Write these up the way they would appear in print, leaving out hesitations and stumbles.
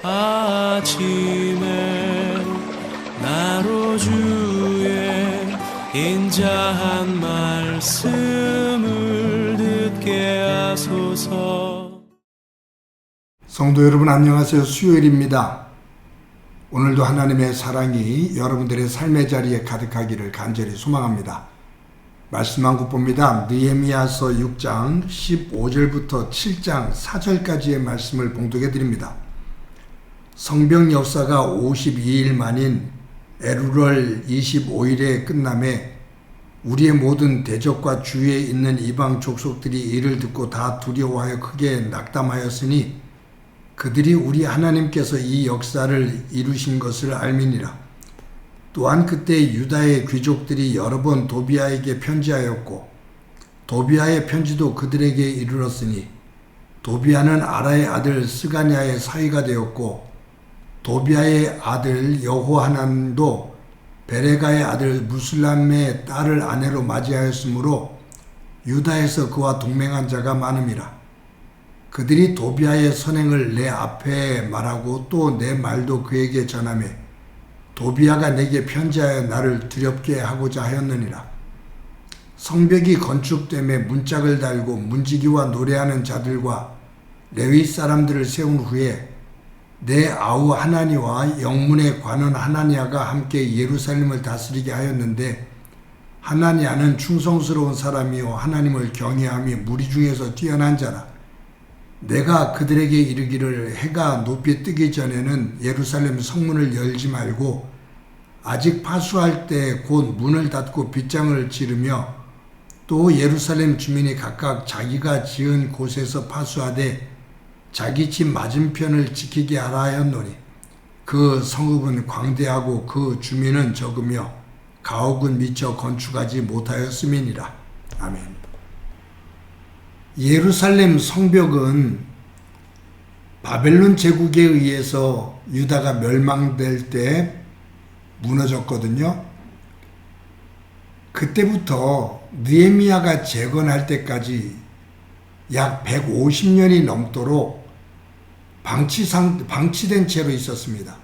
아침에 나로 주의 인자한 말씀을 듣게 하소서. 성도 여러분 안녕하세요. 수요일입니다. 오늘도 하나님의 사랑이 여러분들의 삶의 자리에 가득하기를 간절히 소망합니다. 말씀 한 국 봅니다. 느헤미야서 6장 15절부터 7장 4절까지의 말씀을 봉독해 드립니다. 성벽 역사가 52일 만인 엘루럴 25일에 끝남에 우리의 모든 대적과 주위에 있는 이방 족속들이 이를 듣고 다 두려워하여 크게 낙담하였으니 그들이 우리 하나님께서 이 역사를 이루신 것을 알미니라. 또한 그때 유다의 귀족들이 여러 번 도비아에게 편지하였고 도비아의 편지도 그들에게 이르렀으니 도비아는 아라의 아들 스가냐의 사위가 되었고 도비아의 아들 여호하난도 베레가의 아들 무슬람의 딸을 아내로 맞이하였으므로 유다에서 그와 동맹한 자가 많음이라. 그들이 도비아의 선행을 내 앞에 말하고 또 내 말도 그에게 전하며 도비아가 내게 편지하여 나를 두렵게 하고자 하였느니라. 성벽이 건축됨에 문짝을 달고 문지기와 노래하는 자들과 레위 사람들을 세운 후에 내 아우 하나니와 영문의 관원 하나니아가 함께 예루살렘을 다스리게 하였는데 하나니아는 충성스러운 사람이요 하나님을 경외함이 무리 중에서 뛰어난 자라. 내가 그들에게 이르기를 해가 높이 뜨기 전에는 예루살렘 성문을 열지 말고 아직 파수할 때 곧 문을 닫고 빗장을 지르며 또 예루살렘 주민이 각각 자기가 지은 곳에서 파수하되 자기 집 맞은편을 지키게 하라 하였노니 그 성읍은 광대하고 그 주민은 적으며 가옥은 미처 건축하지 못하였음이니라. 아멘. 예루살렘 성벽은 바벨론 제국에 의해서 유다가 멸망될 때 무너졌거든요. 그때부터 느헤미야가 재건할 때까지 약 150년이 넘도록 방치된 채로 있었습니다.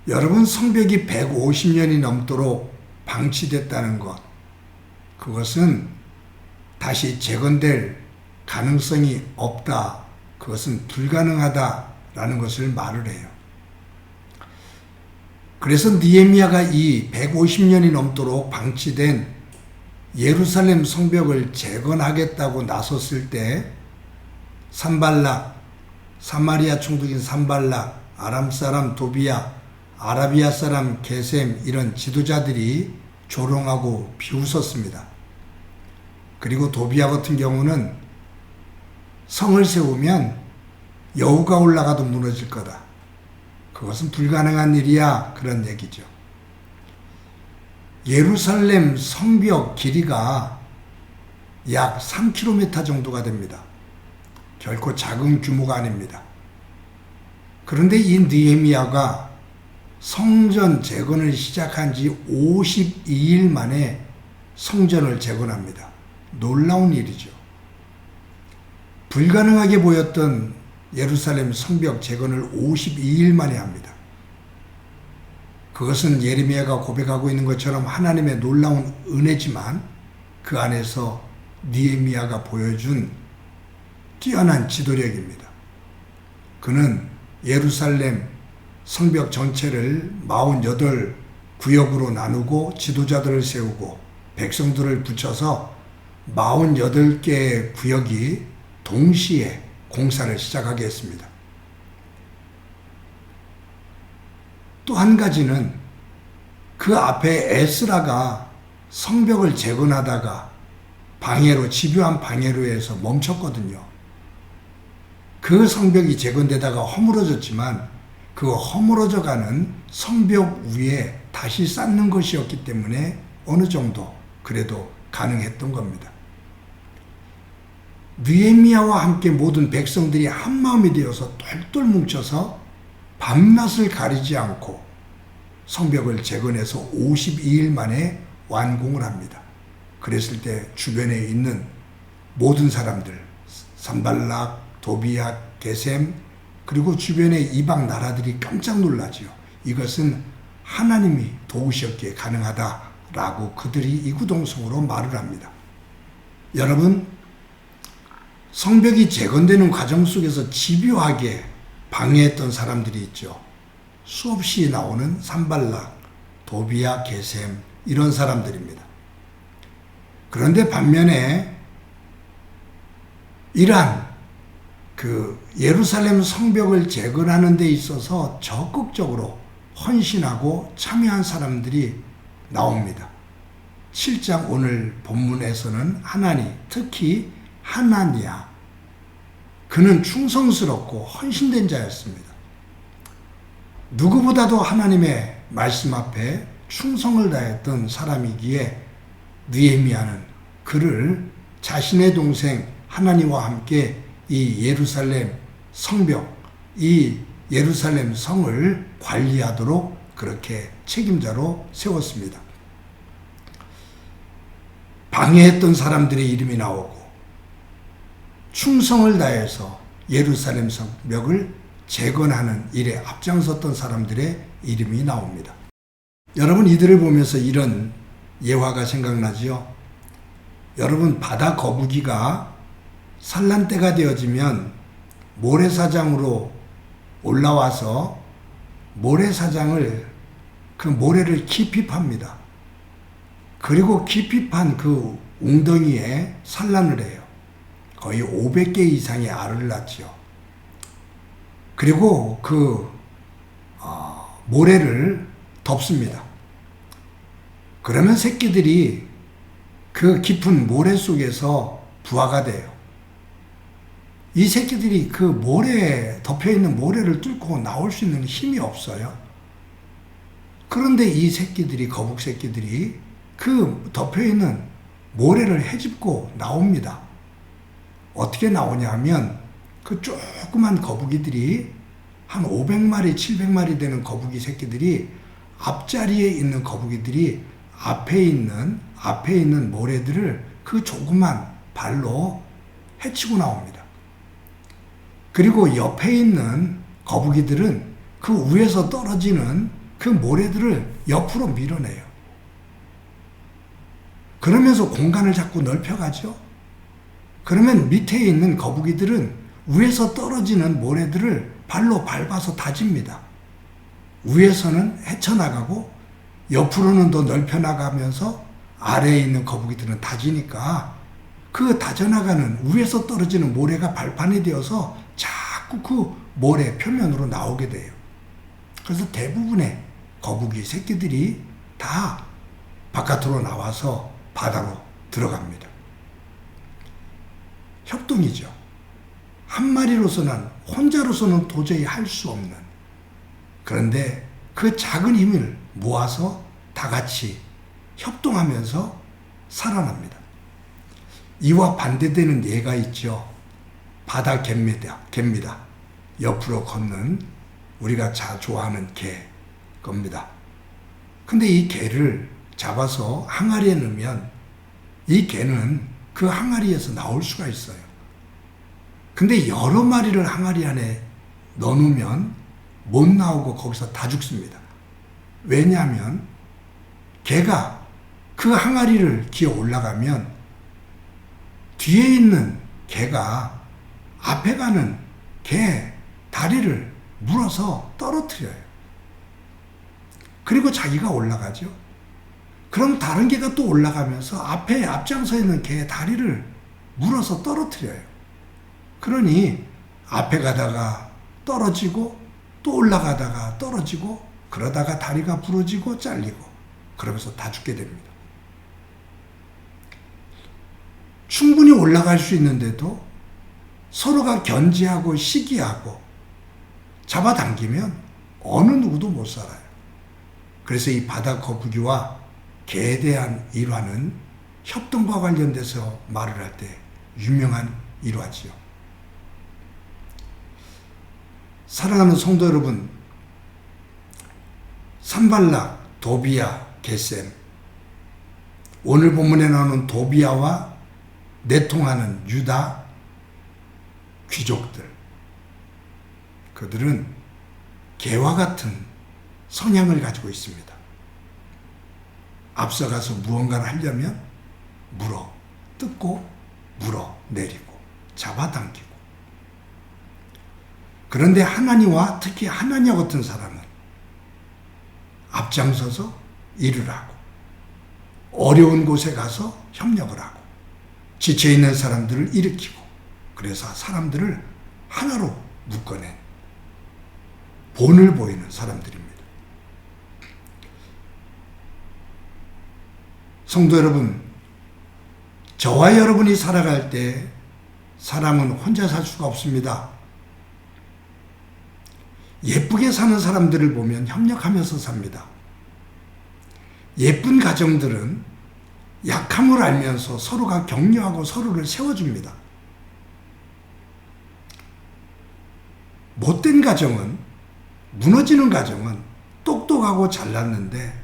여러분, 성벽이 150년이 넘도록 방치됐다는 것, 그것은 다시 재건될 가능성이 없다, 그것은 불가능하다라는 것을 말을 해요. 그래서 느헤미야가 이 150년이 넘도록 방치된 예루살렘 성벽을 재건하겠다고 나섰을 때 산발락, 사마리아 총독인 산발락, 아람 사람 도비야, 아라비아 사람 게셈 이런 지도자들이 조롱하고 비웃었습니다. 그리고 도비야 같은 경우는 성을 세우면 여우가 올라가도 무너질 거다. 그것은 불가능한 일이야. 그런 얘기죠. 예루살렘 성벽 길이가 약 3km 정도가 됩니다. 결코 작은 규모가 아닙니다. 그런데 이 느헤미야가 성전 재건을 시작한 지 52일 만에 성전을 재건합니다. 놀라운 일이죠. 불가능하게 보였던 예루살렘 성벽 재건을 52일 만에 합니다. 그것은 예레미야가 고백하고 있는 것처럼 하나님의 놀라운 은혜지만 그 안에서 느헤미야가 보여준 뛰어난 지도력입니다. 그는 예루살렘 성벽 전체를 48구역으로 나누고 지도자들을 세우고 백성들을 붙여서 48개의 구역이 동시에 공사를 시작하게 했습니다. 또 한 가지는 그 앞에 에스라가 성벽을 재건하다가 집요한 방해로 해서 멈췄거든요. 그 성벽이 재건되다가 허물어졌지만 그 허물어져가는 성벽 위에 다시 쌓는 것이었기 때문에 어느 정도 그래도 가능했던 겁니다. 느헤미야와 함께 모든 백성들이 한마음이 되어서 똘똘 뭉쳐서 밤낮을 가리지 않고 성벽을 재건해서 52일 만에 완공을 합니다. 그랬을 때 주변에 있는 모든 사람들, 산발락, 도비야, 게셈, 그리고 주변의 이방 나라들이 깜짝 놀라지요. 이것은 하나님이 도우셨기에 가능하다라고 그들이 이구동성으로 말을 합니다. 여러분, 성벽이 재건되는 과정 속에서 집요하게 방해했던 사람들이 있죠. 수없이 나오는 산발락, 도비야, 게셈 이런 사람들입니다. 그런데 반면에 이러한 예루살렘 성벽을 재건하는 데 있어서 적극적으로 헌신하고 참여한 사람들이 나옵니다. 7장 오늘 본문에서는 특히 하나니야, 그는 충성스럽고 헌신된 자였습니다. 누구보다도 하나님의 말씀 앞에 충성을 다했던 사람이기에 느헤미야는 그를 자신의 동생 하나니와 함께 이 예루살렘 성벽, 이 예루살렘 성을 관리하도록 그렇게 책임자로 세웠습니다. 방해했던 사람들의 이름이 나오고 충성을 다해서 예루살렘 성벽을 재건하는 일에 앞장섰던 사람들의 이름이 나옵니다. 여러분, 이들을 보면서 이런 예화가 생각나지요? 여러분, 바다 거북이가 산란 때가 되어지면 모래사장으로 올라와서 그 모래를 깊이 팝니다. 그리고 깊이 판 그 웅덩이에 산란을 해요. 거의 500개 이상의 알을 낳지요. 그리고 모래를 덮습니다. 그러면 새끼들이 그 깊은 모래 속에서 부화가 돼요. 이 새끼들이 그 모래에 덮여있는 모래를 뚫고 나올 수 있는 힘이 없어요. 그런데 이 새끼들이, 거북 새끼들이 그 덮여있는 모래를 헤집고 나옵니다. 어떻게 나오냐 하면 그 조그만 거북이들이 한 500마리, 700마리 되는 거북이 새끼들이 앞자리에 있는 거북이들이 앞에 있는 모래들을 그 조그만 발로 헤치고 나옵니다. 그리고 옆에 있는 거북이들은 그 위에서 떨어지는 그 모래들을 옆으로 밀어내요. 그러면서 공간을 자꾸 넓혀가죠. 그러면 밑에 있는 거북이들은 위에서 떨어지는 모래들을 발로 밟아서 다집니다. 위에서는 헤쳐나가고 옆으로는 더 넓혀나가면서 아래에 있는 거북이들은 다지니까 그 다져나가는 위에서 떨어지는 모래가 발판이 되어서 자꾸 그 모래 표면으로 나오게 돼요. 그래서 대부분의 거북이 새끼들이 다 바깥으로 나와서 바다로 들어갑니다. 협동이죠. 한 마리로서는, 혼자로서는 도저히 할 수 없는, 그런데 그 작은 힘을 모아서 다 같이 협동하면서 살아납니다. 이와 반대되는 예가 있죠. 바다 갭니다. 옆으로 걷는, 우리가 좋아하는 개 겁니다. 근데 이 개를 잡아서 항아리에 넣으면 이 개는 그 항아리에서 나올 수가 있어요. 근데 여러 마리를 항아리 안에 넣어놓으면 못 나오고 거기서 다 죽습니다. 왜냐하면 개가 그 항아리를 기어 올라가면 뒤에 있는 개가 앞에 가는 개 다리를 물어서 떨어뜨려요. 그리고 자기가 올라가죠. 그럼 다른 개가 또 올라가면서 앞장서 있는 개의 다리를 물어서 떨어뜨려요. 그러니 앞에 가다가 떨어지고 또 올라가다가 떨어지고 그러다가 다리가 부러지고 잘리고 그러면서 다 죽게 됩니다. 충분히 올라갈 수 있는데도 서로가 견제하고 시기하고 잡아당기면 어느 누구도 못 살아요. 그래서 이 바다 거북이와 개에 대한 일화는 협동과 관련돼서 말을 할 때 유명한 일화지요. 사랑하는 성도 여러분, 산발락, 도비야, 게셈, 오늘 본문에 나오는 도비야와 내통하는 유다 귀족들, 그들은 개와 같은 성향을 가지고 있습니다. 앞서가서 무언가를 하려면 물어 뜯고 물어 내리고 잡아당기고. 그런데 하나님과 특히 하나님 같은 사람은 앞장서서 일을 하고 어려운 곳에 가서 협력을 하고 지쳐있는 사람들을 일으키고 그래서 사람들을 하나로 묶어낸 본을 보이는 사람들입니다. 성도 여러분, 저와 여러분이 살아갈 때 사람은 혼자 살 수가 없습니다. 예쁘게 사는 사람들을 보면 협력하면서 삽니다. 예쁜 가정들은 약함을 알면서 서로가 격려하고 서로를 세워줍니다. 못된 가정은, 무너지는 가정은 똑똑하고 잘났는데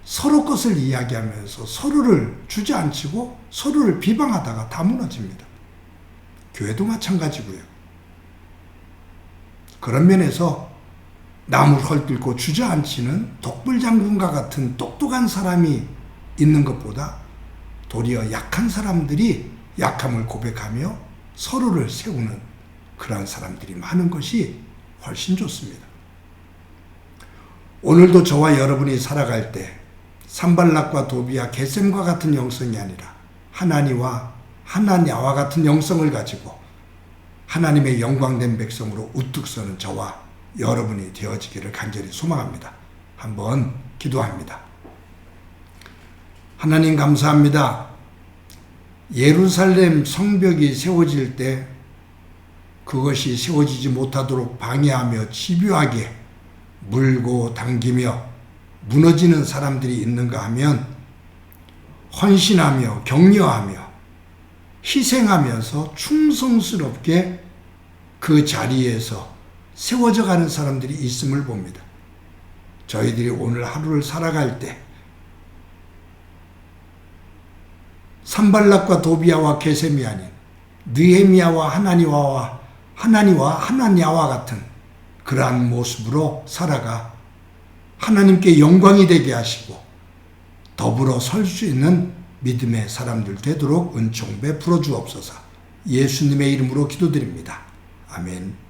서로 것을 이야기하면서 서로를 주저앉히고 서로를 비방하다가 다 무너집니다. 교회도 마찬가지고요. 그런 면에서 남을 헐뜯고 주저앉히는 독불장군과 같은 똑똑한 사람이 있는 것보다 도리어 약한 사람들이 약함을 고백하며 서로를 세우는 그러한 사람들이 많은 것이 훨씬 좋습니다. 오늘도 저와 여러분이 살아갈 때 산발락과 도비아, 게셈과 같은 영성이 아니라 하나니와 하나냐와 같은 영성을 가지고 하나님의 영광된 백성으로 우뚝 서는 저와 여러분이 되어지기를 간절히 소망합니다. 한번 기도합니다. 하나님 감사합니다. 예루살렘 성벽이 세워질 때 그것이 세워지지 못하도록 방해하며 집요하게 물고 당기며 무너지는 사람들이 있는가 하면 헌신하며 격려하며 희생하면서 충성스럽게 그 자리에서 세워져 가는 사람들이 있음을 봅니다. 저희들이 오늘 하루를 살아갈 때 산발락과 도비아와 게셈이 아닌 느헤미야와 하나니와 하나냐와 같은 그러한 모습으로 살아가 하나님께 영광이 되게 하시고 더불어 설 수 있는 믿음의 사람들 되도록 은총 베풀어 주옵소서. 예수님의 이름으로 기도드립니다. 아멘.